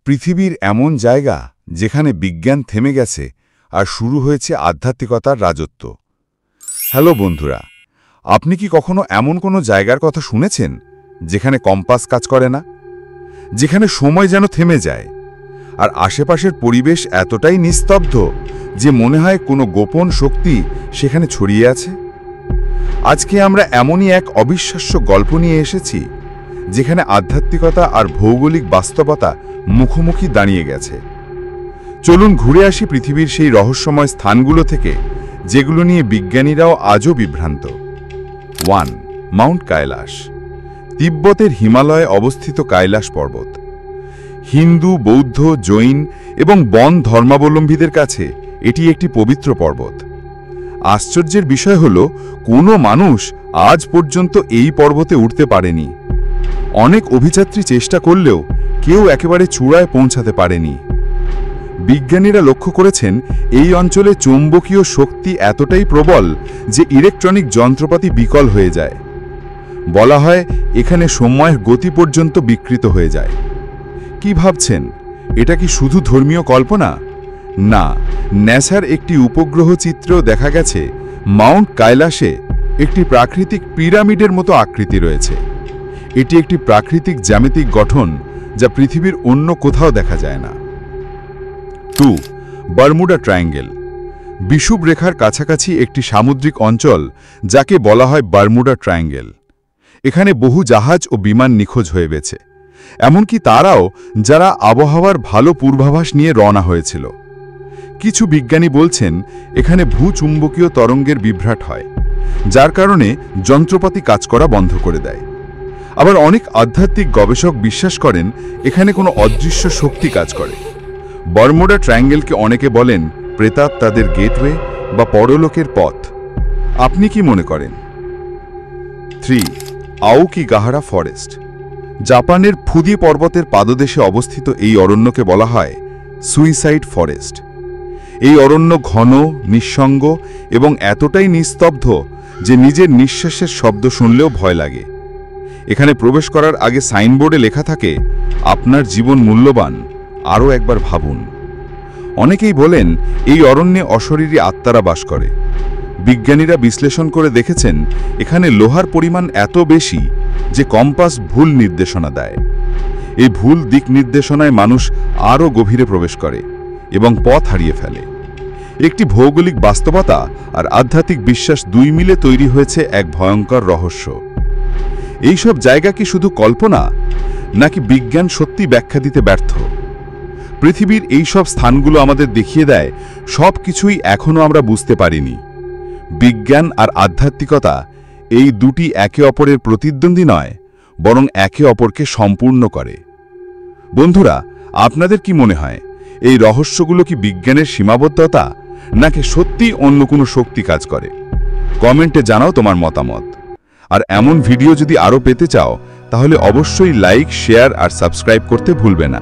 পৃথিবীর এমন জায়গা যেখানে বিজ্ঞান থেমে গেছে আর শুরু হয়েছে আধ্যাত্মিকতার রাজত্ব। হ্যালো বন্ধুরা, আপনি কি কখনো এমন কোনো জায়গার কথা শুনেছেন যেখানে কম্পাস কাজ করে না, যেখানে সময় যেন থেমে যায় আর আশেপাশের পরিবেশ এতটাই নিস্তব্ধ যে মনে হয় কোনো গোপন শক্তি সেখানে ছড়িয়ে আছে? আজকে আমরা এমনই এক অবিশ্বাস্য গল্প নিয়ে এসেছি যেখানে আধ্যাত্মিকতা আর ভৌগোলিক বাস্তবতা মুখোমুখি দাঁড়িয়ে গেছে। চলুন ঘুরে আসি পৃথিবীর সেই রহস্যময় স্থানগুলো থেকে যেগুলো নিয়ে বিজ্ঞানীরাও আজও বিভ্রান্ত। 1. মাউন্ট কাইলাস। তিব্বতের হিমালয়ে অবস্থিত কাইলাস পর্বত হিন্দু, বৌদ্ধ, জৈন এবং বন ধর্মাবলম্বীদের কাছে এটি একটি পবিত্র পর্বত। আশ্চর্যের বিষয় হল, কোনো মানুষ আজ পর্যন্ত এই পর্বতে উঠতে পারেনি। অনেক অভিযাত্রী চেষ্টা করলেও কেউ একেবারে চূড়ায় পৌঁছাতে পারেনি। বিজ্ঞানীরা লক্ষ্য করেছেন এই অঞ্চলে চৌম্বকীয় শক্তি এতটাই প্রবল যে ইলেকট্রনিক যন্ত্রপাতি বিকল হয়ে যায়। বলা হয় এখানে সময়ের গতি পর্যন্ত বিকৃত হয়ে যায়। কি ভাবছেন, এটা কি শুধু ধর্মীয় কল্পনা? না, ন্যাসার একটি উপগ্রহ চিত্রেও দেখা গেছে মাউন্ট কাইলাসে একটি প্রাকৃতিক পিরামিডের মতো আকৃতি রয়েছে। এটি একটি প্রাকৃতিক জ্যামিতিক গঠন যা পৃথিবীর অন্য কোথাও দেখা যায় না। 2. Bermuda triangle. বিষুব রেখার কাছাকাছি একটি সামুদ্রিক অঞ্চল যাকে বলা হয় বারমুডা ট্রায়াঙ্গেল। এখানে বহু জাহাজ ও বিমান নিখোঁজ হয়ে গেছে, এমনকি তারাও যারা আবহাওয়ার ভালো পূর্বাভাস নিয়ে রওনা হয়েছিল। কিছু বিজ্ঞানী বলছেন এখানে ভূচুম্বকীয় তরঙ্গের বিভ্রাট হয়, যার কারণে যন্ত্রপাতি কাজ করা বন্ধ করে দেয়। আবার অনেক আধ্যাত্মিক গবেষক বিশ্বাস করেন এখানে কোনো অদৃশ্য শক্তি কাজ করে। বারমুডা ট্রায়াঙ্গেলকে অনেকে বলেন প্রেতাত্মাদের গেটওয়ে বা পরলোকের পথ। আপনি কি মনে করেন? 3. Aokigahara forest. জাপানের ফুজি পর্বতের পাদদেশে অবস্থিত এই অরণ্যকে বলা হয় সুইসাইড ফরেস্ট। এই অরণ্য ঘন, নিঃসঙ্গ এবং এতটাই নিস্তব্ধ যে নিজের নিঃশ্বাসের শব্দ শুনলেও ভয় লাগে। এখানে প্রবেশ করার আগে সাইনবোর্ডে লেখা থাকে, আপনার জীবন মূল্যবান, আরও একবার ভাবুন। অনেকেই বলেন এই অরণ্যে অশরীরী আত্মারা বাস করে। বিজ্ঞানীরা বিশ্লেষণ করে দেখেছেন এখানে লোহার পরিমাণ এত বেশি যে কম্পাস ভুল নির্দেশনা দেয়। এই ভুল দিক নির্দেশনায় মানুষ আরও গভীরে প্রবেশ করে এবং পথ হারিয়ে ফেলে। একটি ভৌগোলিক বাস্তবতা আর আধ্যাত্মিক বিশ্বাস দুই মিলে তৈরি হয়েছে এক ভয়ঙ্কর রহস্য। এইসব জায়গা কি শুধু কল্পনা, নাকি বিজ্ঞান সত্যি ব্যাখ্যা দিতে ব্যর্থ? পৃথিবীর এই সব স্থানগুলো আমাদের দেখিয়ে দেয় সব কিছুই এখনও আমরা বুঝতে পারিনি। বিজ্ঞান আর আধ্যাত্মিকতা এই দুটি একে অপরের প্রতিদ্বন্দ্বী নয়, বরং একে অপরকে সম্পূর্ণ করে। বন্ধুরা, আপনাদের কি মনে হয় এই রহস্যগুলো কি বিজ্ঞানের সীমাবদ্ধতা, নাকি সত্যি অন্য কোনো শক্তি কাজ করে? কমেন্টে জানাও তোমার মতামত। আর এমন ভিডিও যদি আরও পেতে চাও তাহলে অবশ্যই লাইক, শেয়ার আর সাবস্ক্রাইব করতে ভুলবে না।